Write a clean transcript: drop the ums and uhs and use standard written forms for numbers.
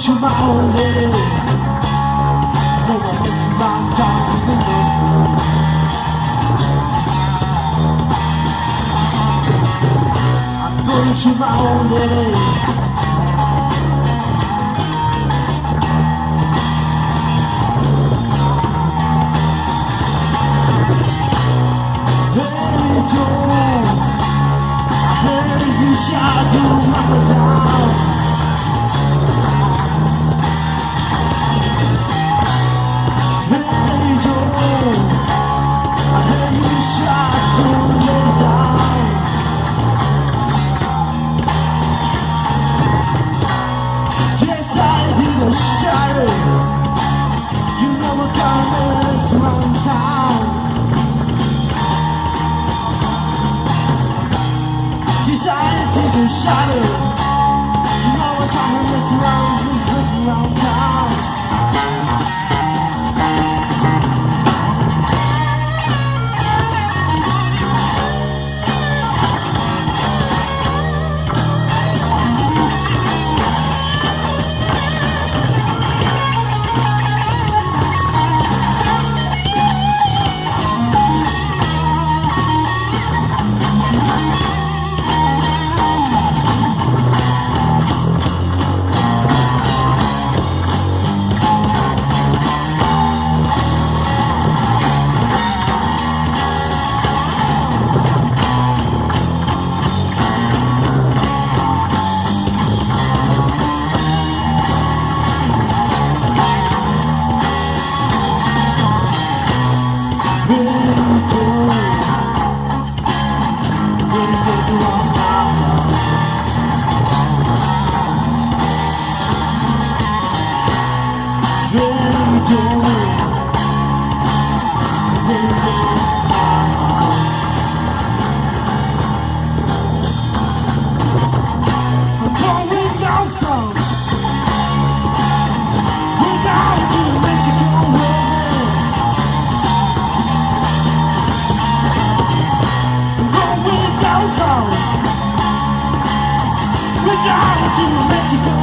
to my own lady. No one messing around talking to me. I'm going to my own lady. You shot your mama down. Hey Joe, I heard you shot your lady down. Yes, I did a shot it. You never come this one time. I take a shot at it. You know we're talking this around town. We're down to Mexico.